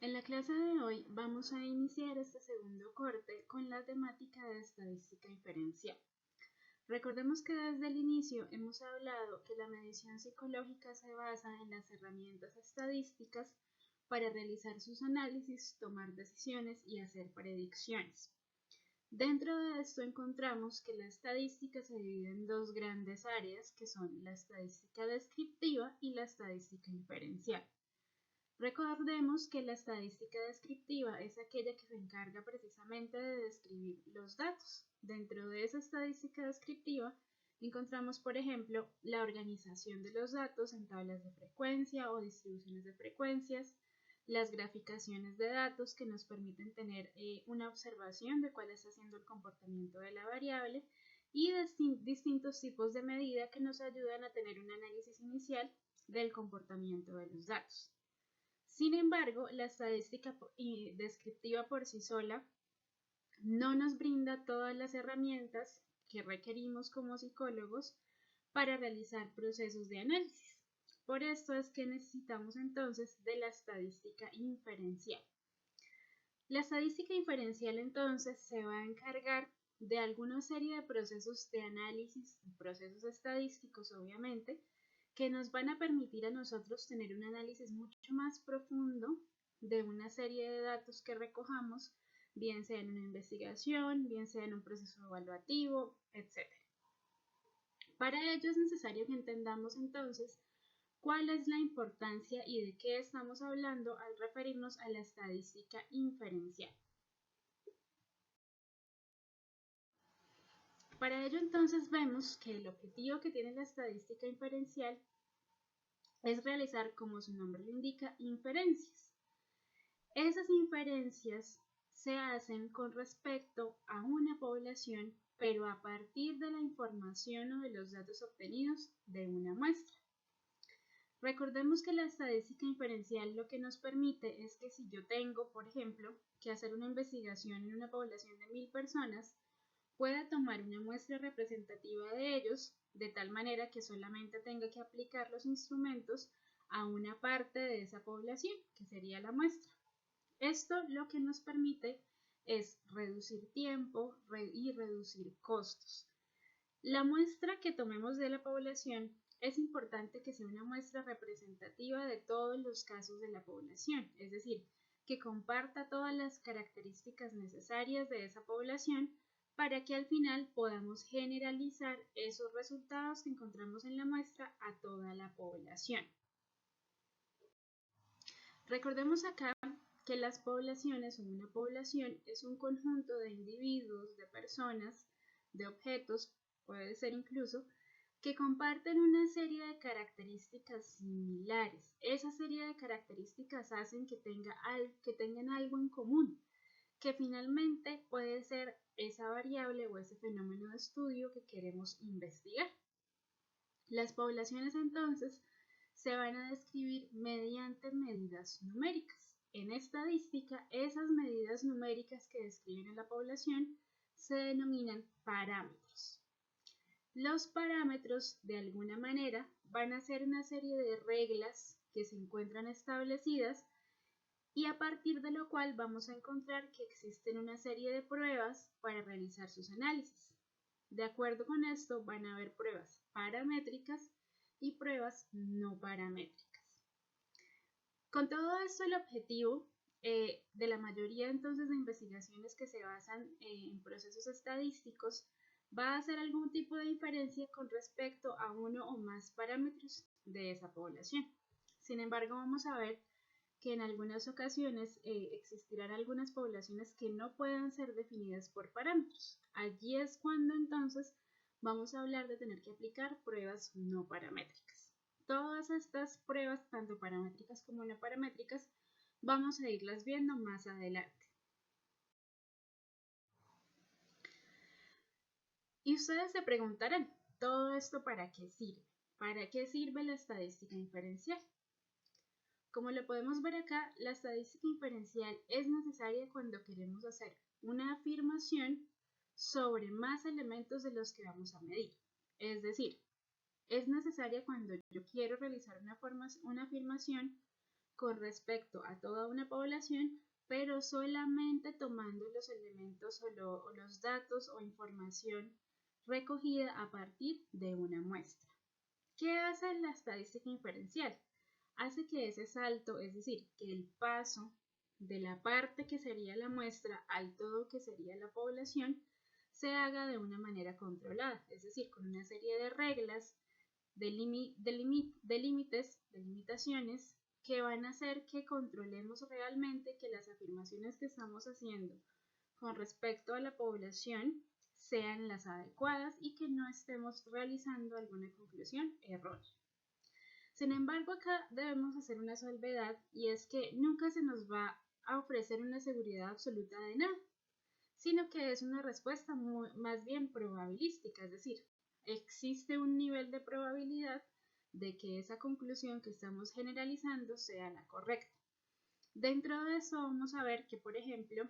En la clase de hoy vamos a iniciar este segundo corte con la temática de estadística inferencial. Recordemos que desde el inicio hemos hablado que la medición psicológica se basa en las herramientas estadísticas para realizar sus análisis, tomar decisiones y hacer predicciones. Dentro de esto encontramos que la estadística se divide en dos grandes áreas, que son la estadística descriptiva y la estadística inferencial. Recordemos que la estadística descriptiva es aquella que se encarga precisamente de describir los datos. Dentro de esa estadística descriptiva encontramos, por ejemplo, la organización de los datos en tablas de frecuencia o distribuciones de frecuencias, las graficaciones de datos que nos permiten tener una observación de cuál está siendo el comportamiento de la variable y distintos tipos de medida que nos ayudan a tener un análisis inicial del comportamiento de los datos. Sin embargo, la estadística descriptiva por sí sola no nos brinda todas las herramientas que requerimos como psicólogos para realizar procesos de análisis. Por esto es que necesitamos entonces de la estadística inferencial. La estadística inferencial entonces se va a encargar de alguna serie de procesos de análisis, procesos estadísticos obviamente, que nos van a permitir a nosotros tener un análisis mucho más profundo de una serie de datos que recojamos, bien sea en una investigación, bien sea en un proceso evaluativo, etc. Para ello es necesario que entendamos entonces cuál es la importancia y de qué estamos hablando al referirnos a la estadística inferencial. Para ello entonces vemos que el objetivo que tiene la estadística inferencial es realizar, como su nombre lo indica, inferencias. Esas inferencias se hacen con respecto a una población, pero a partir de la información o de los datos obtenidos de una muestra. Recordemos que la estadística inferencial lo que nos permite es que si yo tengo, por ejemplo, que hacer una investigación en una población de 1000 personas, pueda tomar una muestra representativa de ellos, de tal manera que solamente tenga que aplicar los instrumentos a una parte de esa población, que sería la muestra. Esto lo que nos permite es reducir tiempo y reducir costos. La muestra que tomemos de la población es importante que sea una muestra representativa de todos los casos de la población, es decir, que comparta todas las características necesarias de esa población para que al final podamos generalizar esos resultados que encontramos en la muestra a toda la población. Recordemos acá que las poblaciones o una población es un conjunto de individuos, de personas, de objetos, puede ser incluso, que comparten una serie de características similares. Esa serie de características hacen que tengan algo en común, que finalmente puede ser esa variable o ese fenómeno de estudio que queremos investigar. Las poblaciones entonces se van a describir mediante medidas numéricas. En estadística, esas medidas numéricas que describen a la población se denominan parámetros. Los parámetros, de alguna manera, van a ser una serie de reglas que se encuentran establecidas y a partir de lo cual vamos a encontrar que existen una serie de pruebas para realizar sus análisis. De acuerdo con esto, van a haber pruebas paramétricas y pruebas no paramétricas. Con todo esto, el objetivo de la mayoría entonces de investigaciones que se basan en procesos estadísticos va a hacer algún tipo de diferencia con respecto a uno o más parámetros de esa población. Sin embargo, vamos a ver que en algunas ocasiones existirán algunas poblaciones que no puedan ser definidas por parámetros. Allí es cuando entonces vamos a hablar de tener que aplicar pruebas no paramétricas. Todas estas pruebas, tanto paramétricas como no paramétricas, vamos a irlas viendo más adelante. Y ustedes se preguntarán, ¿todo esto para qué sirve? ¿Para qué sirve la estadística inferencial? Como lo podemos ver acá, la estadística inferencial es necesaria cuando queremos hacer una afirmación sobre más elementos de los que vamos a medir. Es decir, es necesaria cuando yo quiero realizar una afirmación con respecto a toda una población, pero solamente tomando los elementos o los datos o información recogida a partir de una muestra. ¿Qué hace la estadística inferencial? Hace que ese salto, es decir, que el paso de la parte que sería la muestra al todo que sería la población, se haga de una manera controlada, es decir, con una serie de reglas, de límites, de limitaciones, que van a hacer que controlemos realmente que las afirmaciones que estamos haciendo con respecto a la población sean las adecuadas y que no estemos realizando alguna conclusión errónea. Sin embargo, acá debemos hacer una salvedad, y es que nunca se nos va a ofrecer una seguridad absoluta de nada, sino que es una respuesta más bien probabilística, es decir, existe un nivel de probabilidad de que esa conclusión que estamos generalizando sea la correcta. Dentro de eso vamos a ver que, por ejemplo,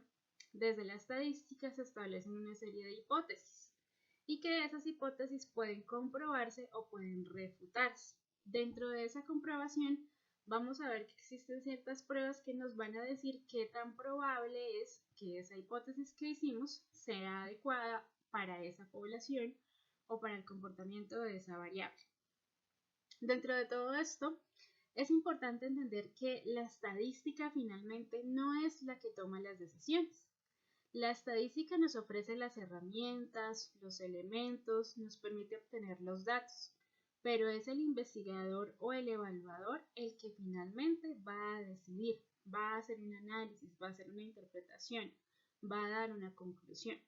desde la estadística se establecen una serie de hipótesis y que esas hipótesis pueden comprobarse o pueden refutarse. Dentro de esa comprobación vamos a ver que existen ciertas pruebas que nos van a decir qué tan probable es que esa hipótesis que hicimos sea adecuada para esa población o para el comportamiento de esa variable. Dentro de todo esto, es importante entender que la estadística finalmente no es la que toma las decisiones. La estadística nos ofrece las herramientas, los elementos, nos permite obtener los datos, pero es el investigador o el evaluador el que finalmente va a decidir, va a hacer un análisis, va a hacer una interpretación, va a dar una conclusión.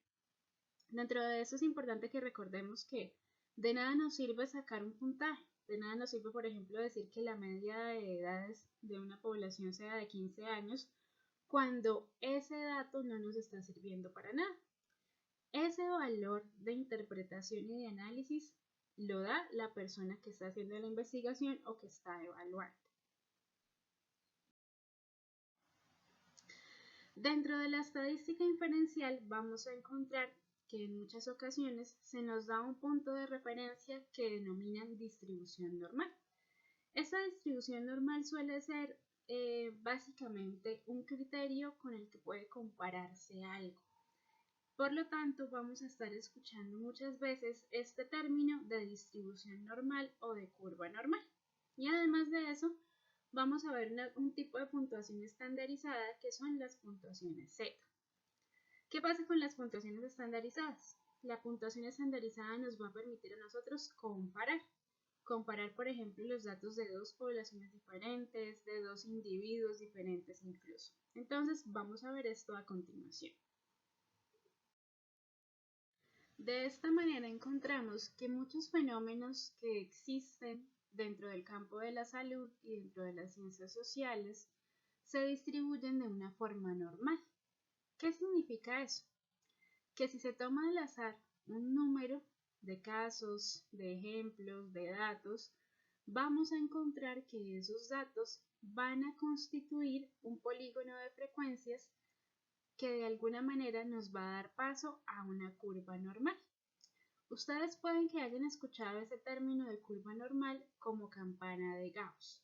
Dentro de eso es importante que recordemos que de nada nos sirve sacar un puntaje, de nada nos sirve, por ejemplo, decir que la media de edades de una población sea de 15 años, cuando ese dato no nos está sirviendo para nada. Ese valor de interpretación y de análisis lo da la persona que está haciendo la investigación o que está evaluando. Dentro de la estadística inferencial vamos a encontrar que en muchas ocasiones se nos da un punto de referencia que denominan distribución normal. Esta distribución normal suele ser básicamente un criterio con el que puede compararse algo. Por lo tanto, vamos a estar escuchando muchas veces este término de distribución normal o de curva normal. Y además de eso, vamos a ver un tipo de puntuación estandarizada que son las puntuaciones Z. ¿Qué pasa con las puntuaciones estandarizadas? La puntuación estandarizada nos va a permitir a nosotros comparar, por ejemplo, los datos de dos poblaciones diferentes, de dos individuos diferentes incluso. Entonces, vamos a ver esto a continuación. De esta manera encontramos que muchos fenómenos que existen dentro del campo de la salud y dentro de las ciencias sociales se distribuyen de una forma normal. ¿Qué significa eso? Que si se toma al azar un número de casos, de ejemplos, de datos, vamos a encontrar que esos datos van a constituir un polígono de frecuencias que de alguna manera nos va a dar paso a una curva normal. Ustedes pueden que hayan escuchado ese término de curva normal como campana de Gauss.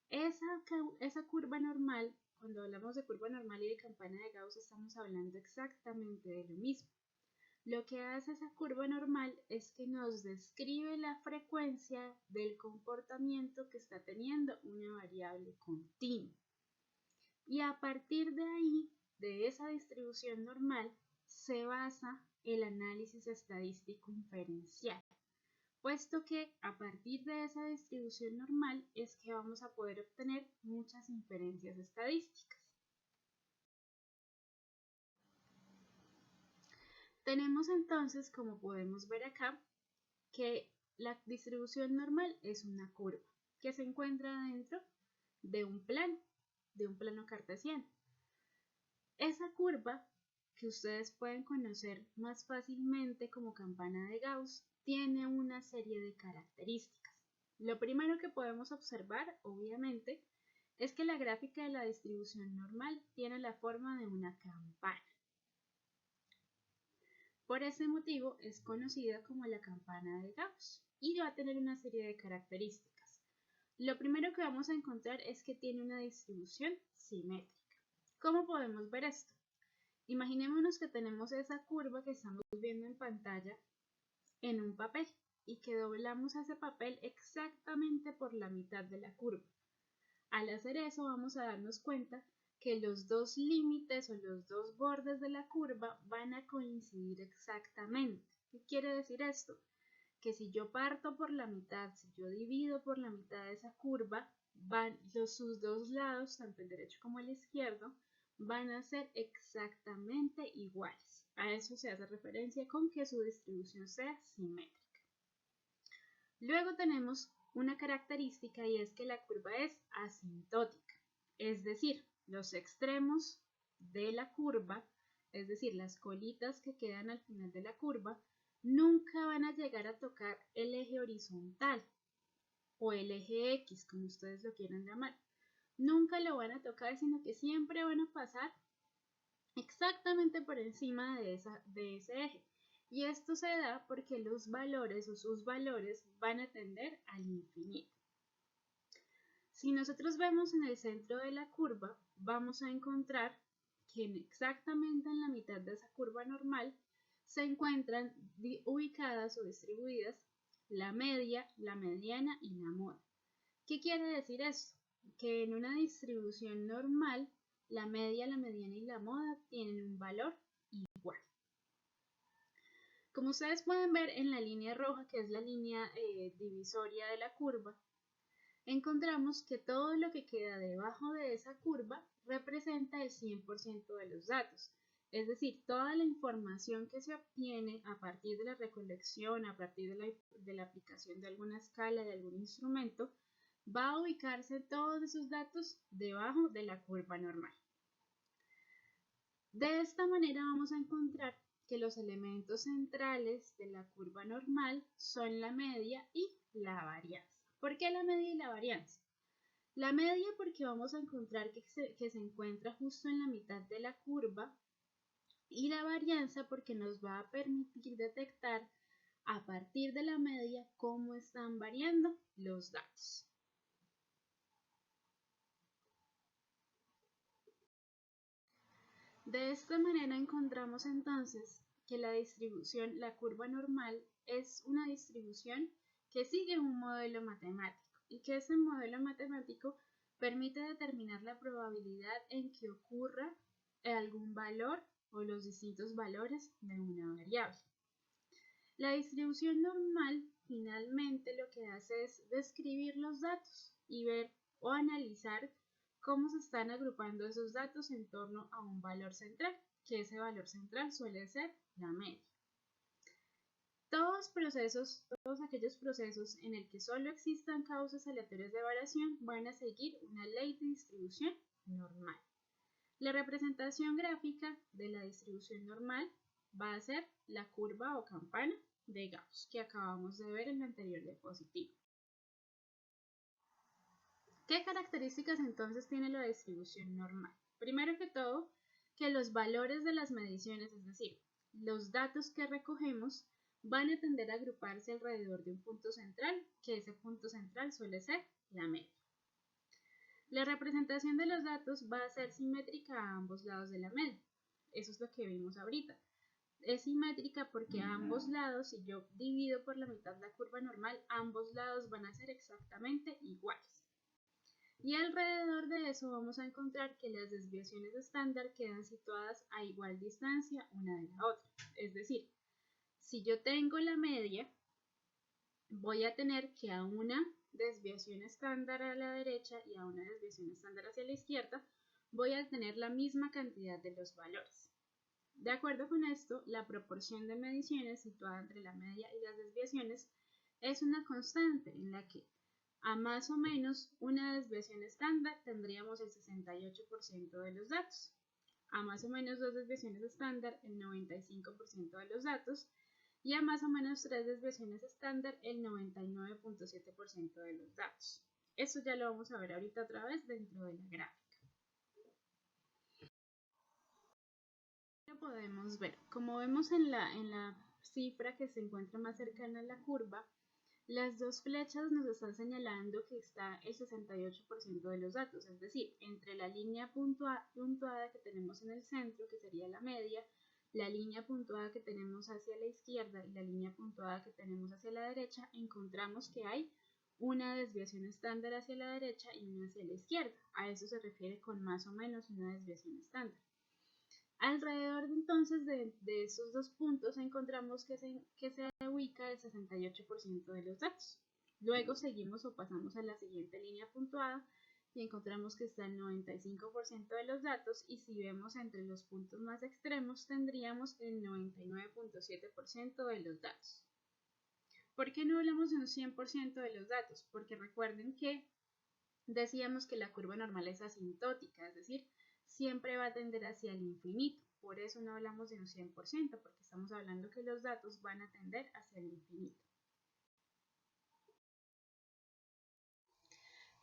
Esa curva normal, cuando hablamos de curva normal y de campana de Gauss, estamos hablando exactamente de lo mismo. Lo que hace esa curva normal es que nos describe la frecuencia del comportamiento que está teniendo una variable continua. Y a partir de ahí, de esa distribución normal, se basa el análisis estadístico inferencial, puesto que a partir de esa distribución normal es que vamos a poder obtener muchas inferencias estadísticas. Tenemos entonces, como podemos ver acá, que la distribución normal es una curva que se encuentra dentro de un plano cartesiano. Esa curva, que ustedes pueden conocer más fácilmente como campana de Gauss, tiene una serie de características. Lo primero que podemos observar, obviamente, es que la gráfica de la distribución normal tiene la forma de una campana. Por ese motivo es conocida como la campana de Gauss y va a tener una serie de características. Lo primero que vamos a encontrar es que tiene una distribución simétrica. ¿Cómo podemos ver esto? Imaginémonos que tenemos esa curva que estamos viendo en pantalla en un papel y que doblamos ese papel exactamente por la mitad de la curva. Al hacer eso vamos a darnos cuenta que los dos límites o los dos bordes de la curva van a coincidir exactamente. ¿Qué quiere decir esto? Que si yo parto por la mitad, si yo divido por la mitad de esa curva, sus dos lados, tanto el derecho como el izquierdo, van a ser exactamente iguales. A eso se hace referencia con que su distribución sea simétrica. Luego tenemos una característica y es que la curva es asintótica, es decir, los extremos de la curva, es decir, las colitas que quedan al final de la curva, nunca van a llegar a tocar el eje horizontal o el eje X, como ustedes lo quieran llamar. Nunca lo van a tocar, sino que siempre van a pasar exactamente por encima de ese eje. Y esto se da porque los valores o sus valores van a tender al infinito. Si nosotros vemos en el centro de la curva, vamos a encontrar que exactamente en la mitad de esa curva normal se encuentran ubicadas o distribuidas la media, la mediana y la moda. ¿Qué quiere decir esto? Que en una distribución normal, la media, la mediana y la moda tienen un valor igual. Como ustedes pueden ver en la línea roja, que es la línea divisoria de la curva, encontramos que todo lo que queda debajo de esa curva representa el 100% de los datos. Es decir, toda la información que se obtiene a partir de la recolección, a partir de la aplicación de alguna escala, de algún instrumento, va a ubicarse todos esos datos debajo de la curva normal. De esta manera vamos a encontrar que los elementos centrales de la curva normal son la media y la varianza. ¿Por qué la media y la varianza? La media porque vamos a encontrar que se encuentra justo en la mitad de la curva y la varianza porque nos va a permitir detectar a partir de la media cómo están variando los datos. De esta manera encontramos entonces que la curva normal es una distribución que sigue un modelo matemático y que ese modelo matemático permite determinar la probabilidad en que ocurra algún valor o los distintos valores de una variable. La distribución normal finalmente lo que hace es describir los datos y ver o analizar cómo se están agrupando esos datos en torno a un valor central, que ese valor central suele ser la media. Todos aquellos procesos en el que solo existan causas aleatorias de variación van a seguir una ley de distribución normal. La representación gráfica de la distribución normal va a ser la curva o campana de Gauss que acabamos de ver en la anterior diapositiva. ¿Qué características entonces tiene la distribución normal? Primero que todo, que los valores de las mediciones, es decir, los datos que recogemos, van a tender a agruparse alrededor de un punto central, que ese punto central suele ser la media. La representación de los datos va a ser simétrica a ambos lados de la media. Eso es lo que vimos ahorita. Es simétrica porque a ambos lados, si yo divido por la mitad la curva normal, ambos lados van a ser exactamente iguales. Y alrededor de eso vamos a encontrar que las desviaciones estándar quedan situadas a igual distancia una de la otra. Es decir, si yo tengo la media, voy a tener que a una desviación estándar a la derecha y a una desviación estándar hacia la izquierda, voy a tener la misma cantidad de los valores. De acuerdo con esto, la proporción de mediciones situada entre la media y las desviaciones es una constante en la que a más o menos una desviación estándar tendríamos el 68% de los datos, a más o menos dos desviaciones estándar el 95% de los datos y a más o menos tres desviaciones estándar el 99.7% de los datos. Eso ya lo vamos a ver ahorita otra vez dentro de la gráfica. Lo podemos ver, como vemos en la cifra que se encuentra más cercana a la curva, Las dos flechas nos están señalando que está el 68% de los datos, es decir, entre la línea puntuada que tenemos en el centro, que sería la media, la línea puntuada que tenemos hacia la izquierda y la línea puntuada que tenemos hacia la derecha, encontramos que hay una desviación estándar hacia la derecha y una hacia la izquierda. A eso se refiere con más o menos una desviación estándar. Alrededor entonces de esos dos puntos encontramos que se ubica el 68% de los datos. Luego seguimos o pasamos a la siguiente línea puntuada y encontramos que está el 95% de los datos, y si vemos entre los puntos más extremos tendríamos el 99.7% de los datos. ¿Por qué no hablamos de un 100% de los datos? Porque recuerden que decíamos que la curva normal es asintótica, es decir, siempre va a tender hacia el infinito. Por eso no hablamos de un 100%, porque estamos hablando que los datos van a tender hacia el infinito.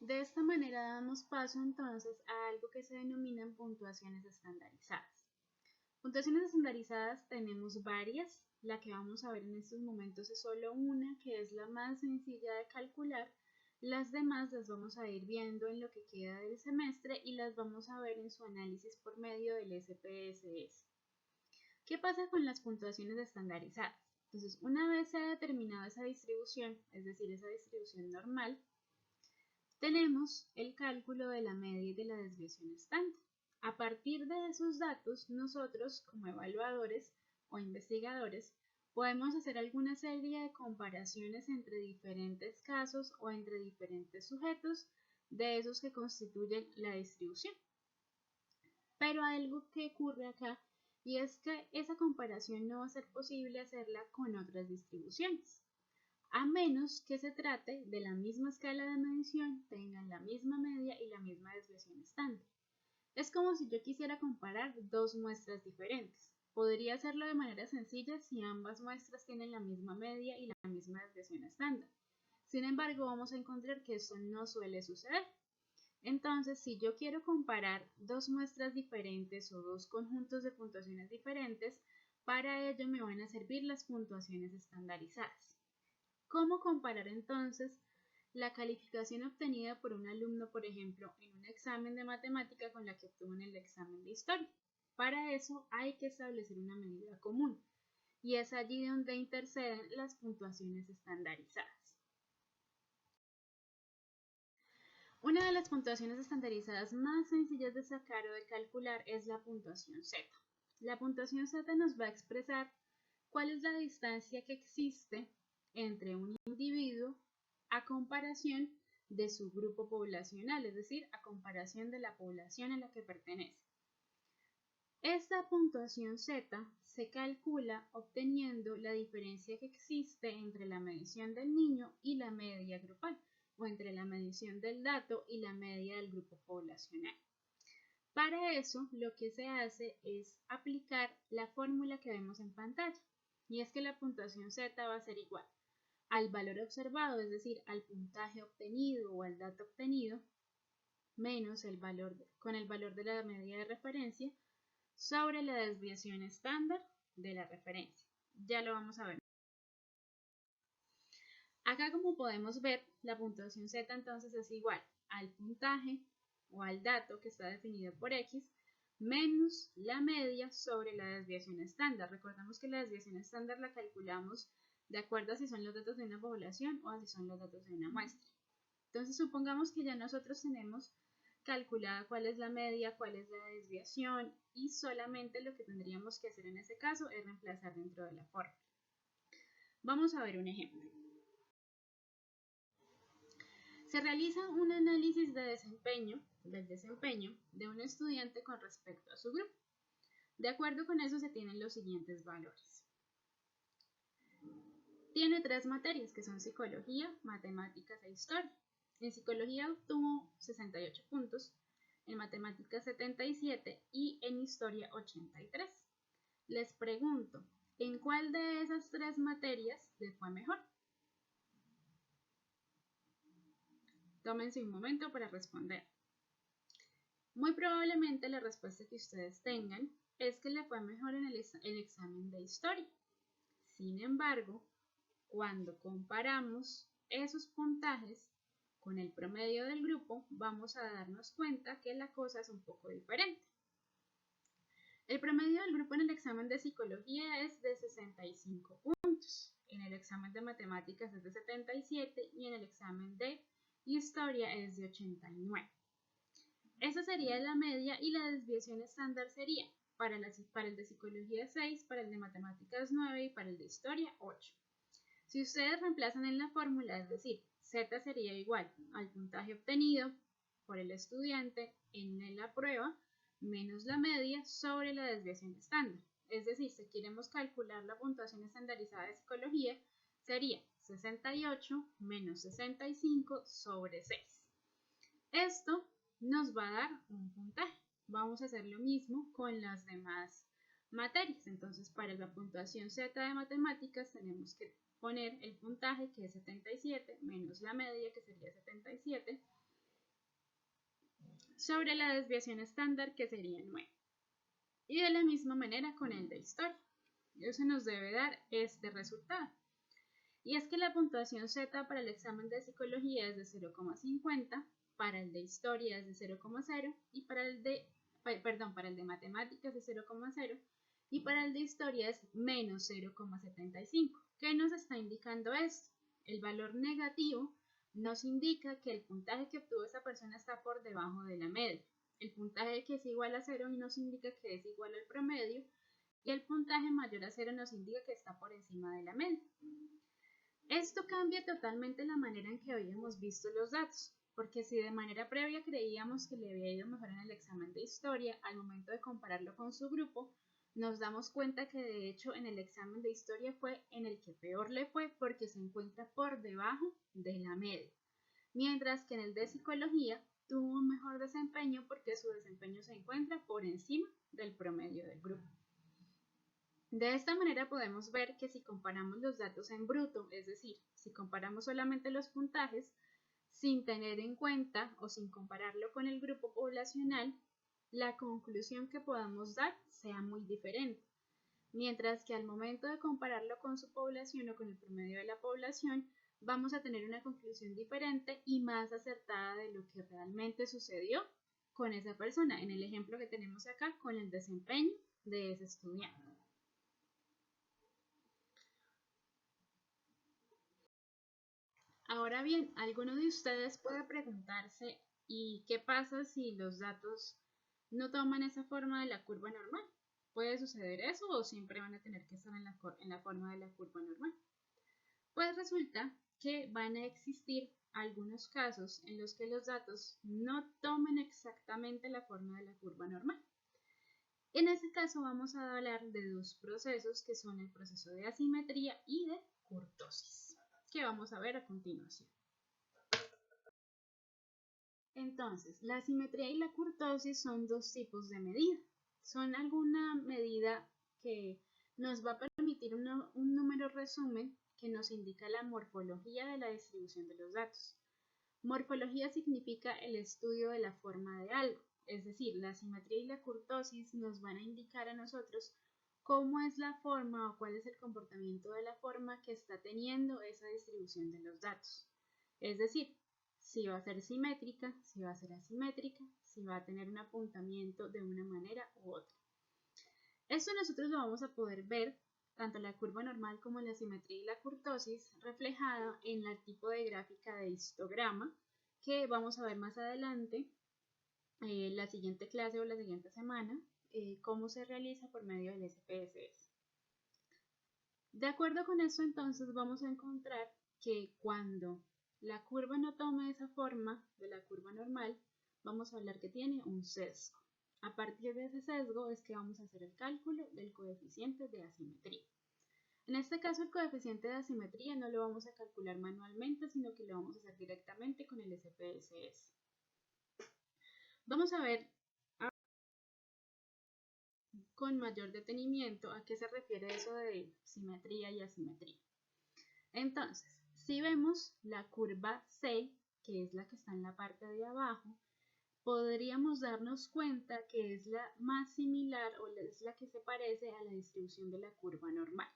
De esta manera damos paso entonces a algo que se denominan puntuaciones estandarizadas. Puntuaciones estandarizadas tenemos varias. La que vamos a ver en estos momentos es solo una, que es la más sencilla de calcular. Las demás las vamos a ir viendo en lo que queda del semestre y las vamos a ver en su análisis por medio del SPSS. ¿Qué pasa con las puntuaciones estandarizadas? Entonces, una vez se ha determinado esa distribución, es decir, esa distribución normal, tenemos el cálculo de la media y de la desviación estándar. A partir de esos datos, nosotros como evaluadores o investigadores podemos hacer alguna serie de comparaciones entre diferentes casos o entre diferentes sujetos de esos que constituyen la distribución. Pero hay algo que ocurre acá, y es que esa comparación no va a ser posible hacerla con otras distribuciones, a menos que se trate de la misma escala de medición, tengan la misma media y la misma desviación estándar. Es como si yo quisiera comparar dos muestras diferentes. Podría hacerlo de manera sencilla si ambas muestras tienen la misma media y la misma desviación estándar. Sin embargo, vamos a encontrar que eso no suele suceder. Entonces, si yo quiero comparar dos muestras diferentes o dos conjuntos de puntuaciones diferentes, para ello me van a servir las puntuaciones estandarizadas. ¿Cómo comparar entonces la calificación obtenida por un alumno, por ejemplo, en un examen de matemática con la que obtuvo en el examen de historia? Para eso hay que establecer una medida común, y es allí donde interceden las puntuaciones estandarizadas. Una de las puntuaciones estandarizadas más sencillas de sacar o de calcular es la puntuación Z. La puntuación Z nos va a expresar cuál es la distancia que existe entre un individuo a comparación de su grupo poblacional, es decir, a comparación de la población a la que pertenece. Esta puntuación Z se calcula obteniendo la diferencia que existe entre la medición del niño y la media grupal, o entre la medición del dato y la media del grupo poblacional. Para eso, lo que se hace es aplicar la fórmula que vemos en pantalla, y es que la puntuación Z va a ser igual al valor observado, es decir, al puntaje obtenido o al dato obtenido, menos el valor de la media de referencia, sobre la desviación estándar de la referencia. Ya lo vamos a ver. Acá, como podemos ver, la puntuación Z entonces es igual al puntaje o al dato que está definido por X menos la media sobre la desviación estándar. Recordemos que la desviación estándar la calculamos de acuerdo a si son los datos de una población o a si son los datos de una muestra. Entonces supongamos que ya nosotros tenemos calculada cuál es la media, cuál es la desviación, y solamente lo que tendríamos que hacer en este caso es reemplazar dentro de la fórmula. Vamos a ver un ejemplo. Se realiza un análisis del desempeño de un estudiante con respecto a su grupo. De acuerdo con eso se tienen los siguientes valores. Tiene 3 materias que son psicología, matemáticas e historia. En psicología obtuvo 68 puntos, en matemáticas 77 y en historia 83. Les pregunto, ¿en cuál de esas 3 materias le fue mejor? Tómense un momento para responder. Muy probablemente la respuesta que ustedes tengan es que le fue mejor en el examen de historia. Sin embargo, cuando comparamos esos puntajes con el promedio del grupo, vamos a darnos cuenta que la cosa es un poco diferente. El promedio del grupo en el examen de psicología es de 65 puntos, en el examen de matemáticas es de 77 y en el examen de historia es de 89. Esa sería la media y la desviación estándar sería para el de psicología 6, para el de matemáticas 9 y para el de historia 8. Si ustedes reemplazan en la fórmula, es decir, Z sería igual al puntaje obtenido por el estudiante en la prueba menos la media sobre la desviación estándar. Es decir, si queremos calcular la puntuación estandarizada de psicología, sería 68 menos 65 sobre 6. Esto nos va a dar un puntaje. Vamos a hacer lo mismo con las demás materias. Entonces, para la puntuación Z de matemáticas tenemos que poner el puntaje, que es 77, menos la media, que sería 77, sobre la desviación estándar, que sería 9. Y de la misma manera con el de historia. Eso nos debe dar este resultado. Y es que la puntuación Z para el examen de psicología es de 0,50, para el de historia es de 0,0 y para el de matemáticas es 0,0 y para el de historia es menos 0,75. ¿Qué nos está indicando esto? El valor negativo nos indica que el puntaje que obtuvo esa persona está por debajo de la media. El puntaje que es igual a 0 nos indica que es igual al promedio y el puntaje mayor a 0 nos indica que está por encima de la media. Esto cambia totalmente la manera en que habíamos visto los datos, porque si de manera previa creíamos que le había ido mejor en el examen de historia, al momento de compararlo con su grupo, nos damos cuenta que de hecho en el examen de historia fue en el que peor le fue porque se encuentra por debajo de la media, mientras que en el de psicología tuvo un mejor desempeño porque su desempeño se encuentra por encima del promedio del grupo. De esta manera podemos ver que si comparamos los datos en bruto, es decir, si comparamos solamente los puntajes, sin tener en cuenta o sin compararlo con el grupo poblacional, la conclusión que podamos dar sea muy diferente. Mientras que al momento de compararlo con su población o con el promedio de la población, vamos a tener una conclusión diferente y más acertada de lo que realmente sucedió con esa persona, en el ejemplo que tenemos acá con el desempeño de ese estudiante. Ahora bien, alguno de ustedes puede preguntarse, ¿y qué pasa si los datos no toman esa forma de la curva normal? ¿Puede suceder eso o siempre van a tener que estar en la forma de la curva normal? Pues resulta que van a existir algunos casos en los que los datos no tomen exactamente la forma de la curva normal. En ese caso vamos a hablar de dos procesos que son el proceso de asimetría y de kurtosis, que vamos a ver a continuación. Entonces, la asimetría y la kurtosis son dos tipos de medida. Son alguna medida que nos va a permitir un número resumen que nos indica la morfología de la distribución de los datos. Morfología significa el estudio de la forma de algo, es decir, la asimetría y la kurtosis nos van a indicar a nosotros cómo es la forma o cuál es el comportamiento de la forma que está teniendo esa distribución de los datos. Es decir, si va a ser simétrica, si va a ser asimétrica, si va a tener un apuntamiento de una manera u otra. Esto nosotros lo vamos a poder ver tanto la curva normal como la simetría y la kurtosis reflejada en el tipo de gráfica de histograma que vamos a ver más adelante, la siguiente clase o la siguiente semana, cómo se realiza por medio del SPSS. De acuerdo con esto, entonces vamos a encontrar que cuando la curva no tome esa forma de la curva normal, vamos a hablar que tiene un sesgo. A partir de ese sesgo es que vamos a hacer el cálculo del coeficiente de asimetría. En este caso, el coeficiente de asimetría no lo vamos a calcular manualmente, sino que lo vamos a hacer directamente con el SPSS. Vamos a ver con mayor detenimiento a qué se refiere eso de simetría y asimetría. Entonces, si vemos la curva C, que es la que está en la parte de abajo, podríamos darnos cuenta que es la más similar o es la que se parece a la distribución de la curva normal.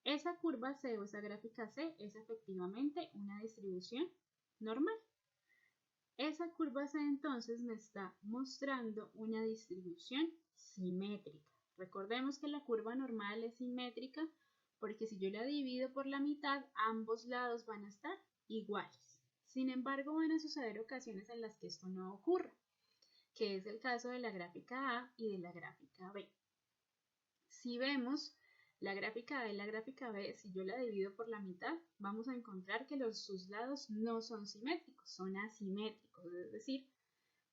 Esa curva C o esa gráfica C es efectivamente una distribución normal. Esa curva C entonces me está mostrando una distribución simétrica. Recordemos que la curva normal es simétrica porque si yo la divido por la mitad, ambos lados van a estar iguales. Sin embargo, van a suceder ocasiones en las que esto no ocurra, que es el caso de la gráfica A y de la gráfica B. Si vemos la gráfica A y la gráfica B, si yo la divido por la mitad, vamos a encontrar que sus lados no son simétricos, son asimétricos, es decir,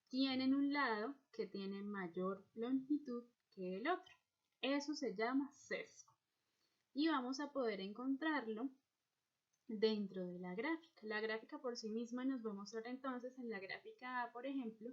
tienen un lado que tiene mayor longitud que el otro. Eso se llama sesgo. Y vamos a poder encontrarlo dentro de la gráfica. La gráfica por sí misma nos va a mostrar entonces en la gráfica A, por ejemplo,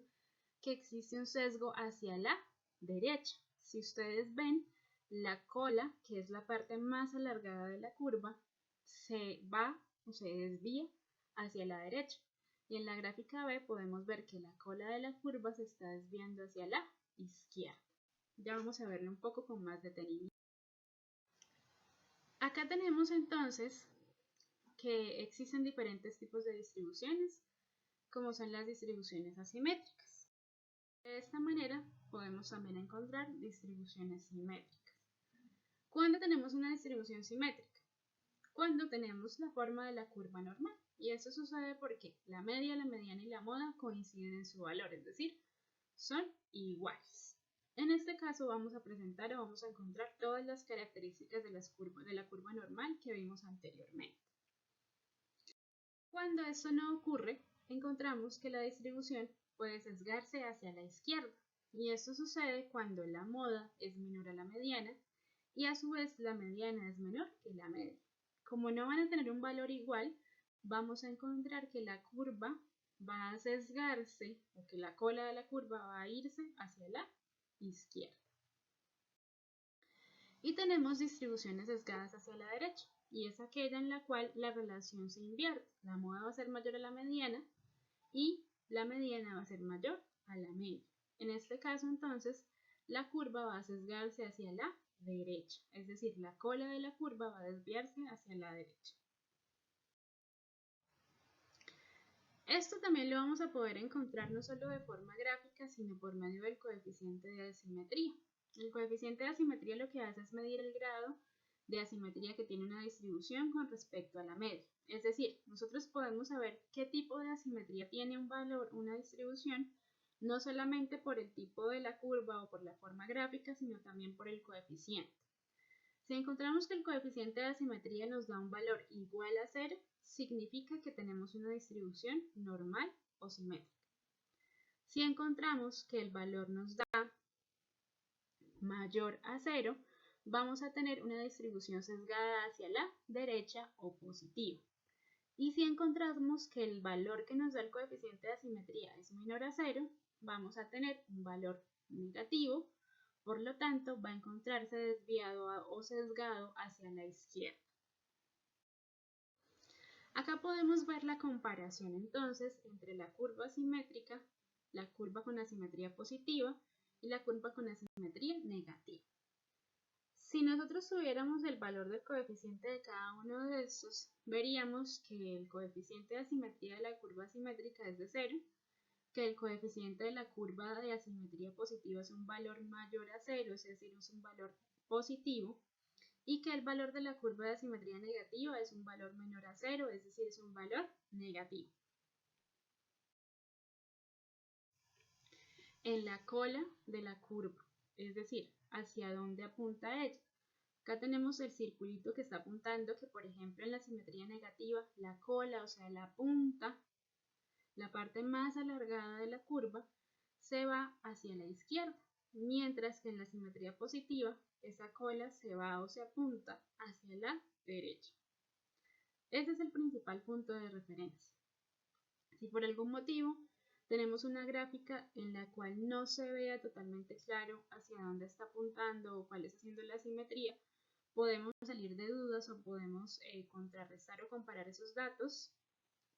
que existe un sesgo hacia la derecha. Si ustedes ven, la cola, que es la parte más alargada de la curva, se va o se desvía hacia la derecha. Y en la gráfica B podemos ver que la cola de la curva se está desviando hacia la izquierda. Ya vamos a verlo un poco con más detenimiento. Acá tenemos entonces que existen diferentes tipos de distribuciones, como son las distribuciones asimétricas. De esta manera podemos también encontrar distribuciones simétricas. ¿Cuándo tenemos una distribución simétrica? Cuando tenemos la forma de la curva normal. Y eso sucede porque la media, la mediana y la moda coinciden en su valor, es decir, son iguales. En este caso vamos a presentar o vamos a encontrar todas las características de la curva normal que vimos anteriormente. Cuando esto no ocurre, encontramos que la distribución puede sesgarse hacia la izquierda, y esto sucede cuando la moda es menor a la mediana y a su vez la mediana es menor que la media. Como no van a tener un valor igual, vamos a encontrar que la curva va a sesgarse o que la cola de la curva va a irse hacia la izquierda. Y tenemos distribuciones sesgadas hacia la derecha, y es aquella en la cual la relación se invierte. La moda va a ser mayor a la mediana y la mediana va a ser mayor a la media. En este caso entonces la curva va a sesgarse hacia la derecha, es decir, la cola de la curva va a desviarse hacia la derecha. Esto también lo vamos a poder encontrar no solo de forma gráfica, sino por medio del coeficiente de asimetría. El coeficiente de asimetría lo que hace es medir el grado de asimetría que tiene una distribución con respecto a la media. Es decir, nosotros podemos saber qué tipo de asimetría tiene un valor, una distribución, no solamente por el tipo de la curva o por la forma gráfica, sino también por el coeficiente. Si encontramos que el coeficiente de asimetría nos da un valor igual a 0, significa que tenemos una distribución normal o simétrica. Si encontramos que el valor nos da mayor a 0, vamos a tener una distribución sesgada hacia la derecha o positiva. Y si encontramos que el valor que nos da el coeficiente de asimetría es menor a 0, vamos a tener un valor negativo, por lo tanto va a encontrarse desviado o sesgado hacia la izquierda. Acá podemos ver la comparación entonces entre la curva asimétrica, la curva con asimetría positiva y la curva con asimetría negativa. Si nosotros tuviéramos el valor del coeficiente de cada uno de estos, veríamos que el coeficiente de asimetría de la curva asimétrica es de 0, que el coeficiente de la curva de asimetría positiva es un valor mayor a 0, es decir, es un valor positivo, y que el valor de la curva de asimetría negativa es un valor menor a 0, es decir, es un valor negativo. En la cola de la curva, es decir, hacia dónde apunta ella. Acá tenemos el circulito que está apuntando que, por ejemplo, en la simetría negativa, la cola, o sea, la punta, la parte más alargada de la curva, se va hacia la izquierda, mientras que en la simetría positiva, esa cola se va o se apunta hacia la derecha. Ese es el principal punto de referencia. Si por algún motivo tenemos una gráfica en la cual no se vea totalmente claro hacia dónde está apuntando o cuál está haciendo la simetría, podemos salir de dudas o podemos contrarrestar o comparar esos datos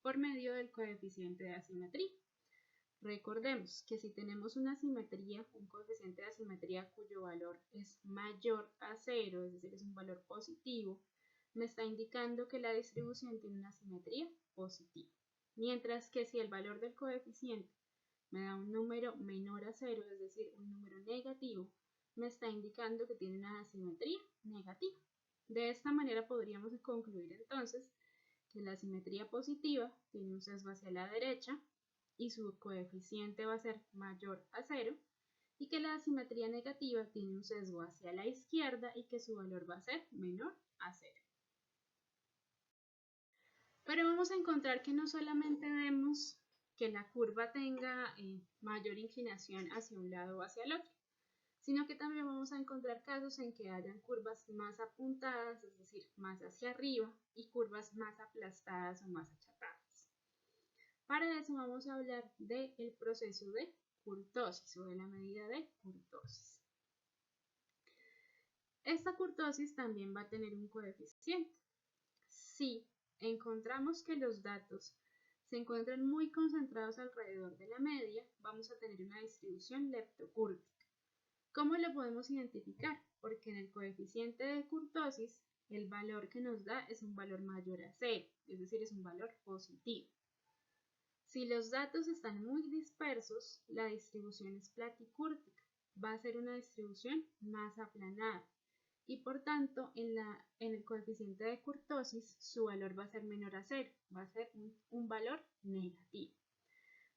por medio del coeficiente de asimetría. Recordemos que si tenemos una simetría, un coeficiente de asimetría cuyo valor es mayor a 0, es decir, es un valor positivo, me está indicando que la distribución tiene una simetría positiva. Mientras que si el valor del coeficiente me da un número menor a 0, es decir, un número negativo, me está indicando que tiene una asimetría negativa. De esta manera podríamos concluir entonces que la simetría positiva tiene un sesgo hacia la derecha y su coeficiente va a ser mayor a 0, y que la asimetría negativa tiene un sesgo hacia la izquierda y que su valor va a ser menor a 0. Pero vamos a encontrar que no solamente vemos que la curva tenga mayor inclinación hacia un lado o hacia el otro, sino que también vamos a encontrar casos en que hayan curvas más apuntadas, es decir, más hacia arriba, y curvas más aplastadas o más achatadas. Para eso vamos a hablar del proceso de kurtosis o de la medida de kurtosis. Esta kurtosis también va a tener un coeficiente. Si encontramos que los datos se encuentran muy concentrados alrededor de la media, vamos a tener una distribución leptocúrtica. ¿Cómo lo podemos identificar? Porque en el coeficiente de kurtosis el valor que nos da es un valor mayor a 0, es decir, es un valor positivo. Si los datos están muy dispersos, la distribución es platicúrtica, va a ser una distribución más aplanada y por tanto en el coeficiente de kurtosis su valor va a ser menor a 0, va a ser un valor negativo.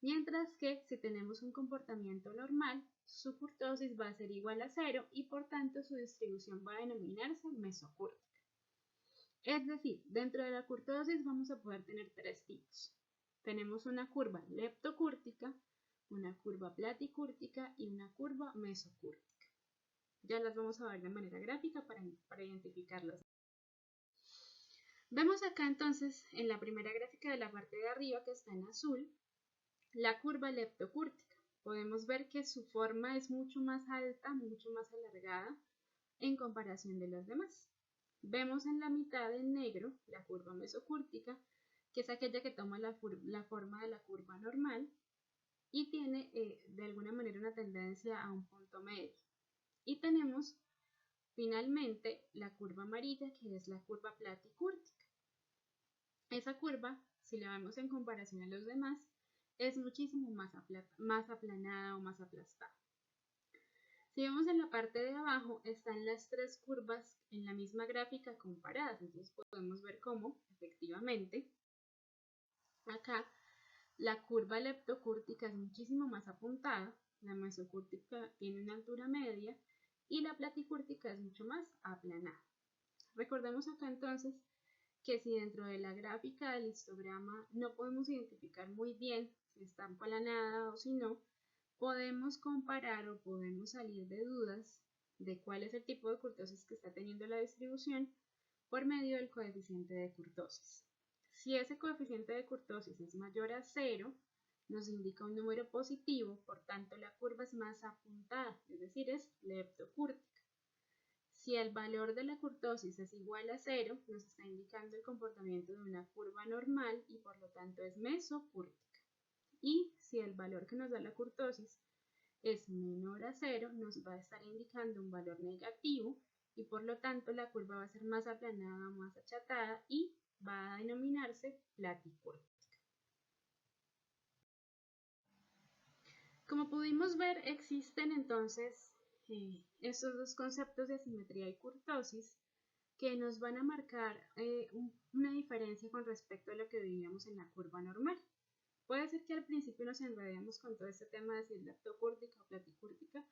Mientras que si tenemos un comportamiento normal, su kurtosis va a ser igual a 0 y por tanto su distribución va a denominarse mesocúrtica. Es decir, dentro de la kurtosis vamos a poder tener tres tipos. Tenemos una curva leptocúrtica, una curva platicúrtica y una curva mesocúrtica. Ya las vamos a ver de manera gráfica para identificarlas. Vemos acá entonces en la primera gráfica de la parte de arriba que está en azul, la curva leptocúrtica. Podemos ver que su forma es mucho más alta, mucho más alargada en comparación de las demás. Vemos en la mitad en negro la curva mesocúrtica, que es aquella que toma la forma de la curva normal y tiene de alguna manera una tendencia a un punto medio. Y tenemos finalmente la curva amarilla, que es la curva platicúrtica. Esa curva, si la vemos en comparación a los demás, es muchísimo más aplanada o más aplastada. Si vemos en la parte de abajo, están las tres curvas en la misma gráfica comparadas. Entonces podemos ver cómo, efectivamente, acá la curva leptocúrtica es muchísimo más apuntada, la mesocúrtica tiene una altura media y la platicúrtica es mucho más aplanada. Recordemos acá entonces que si dentro de la gráfica del histograma no podemos identificar muy bien si está aplanada o si no, podemos comparar o podemos salir de dudas de cuál es el tipo de kurtosis que está teniendo la distribución por medio del coeficiente de kurtosis. Si ese coeficiente de kurtosis es mayor a 0, nos indica un número positivo, por tanto la curva es más apuntada, es decir, es leptocúrtica. Si el valor de la kurtosis es igual a 0, nos está indicando el comportamiento de una curva normal y por lo tanto es mesocúrtica. Y si el valor que nos da la kurtosis es menor a 0, nos va a estar indicando un valor negativo y por lo tanto la curva va a ser más aplanada, más achatada y va a denominarse platicúrtica. Como pudimos ver, existen entonces estos dos conceptos de asimetría y kurtosis que nos van a marcar una diferencia con respecto a lo que veíamos en la curva normal. Puede ser que al principio nos enredemos con todo este tema de si es leptocúrtica o platicúrtica,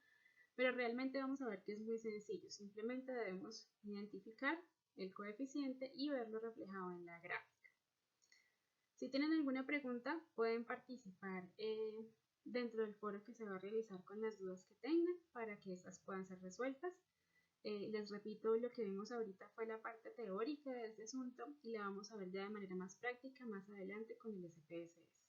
pero realmente vamos a ver que es muy sencillo. Simplemente debemos identificar el coeficiente y verlo reflejado en la gráfica. Si tienen alguna pregunta, pueden participar dentro del foro que se va a realizar con las dudas que tengan para que estas puedan ser resueltas. Les repito, lo que vimos ahorita fue la parte teórica de este asunto y la vamos a ver ya de manera más práctica más adelante con el SPSS.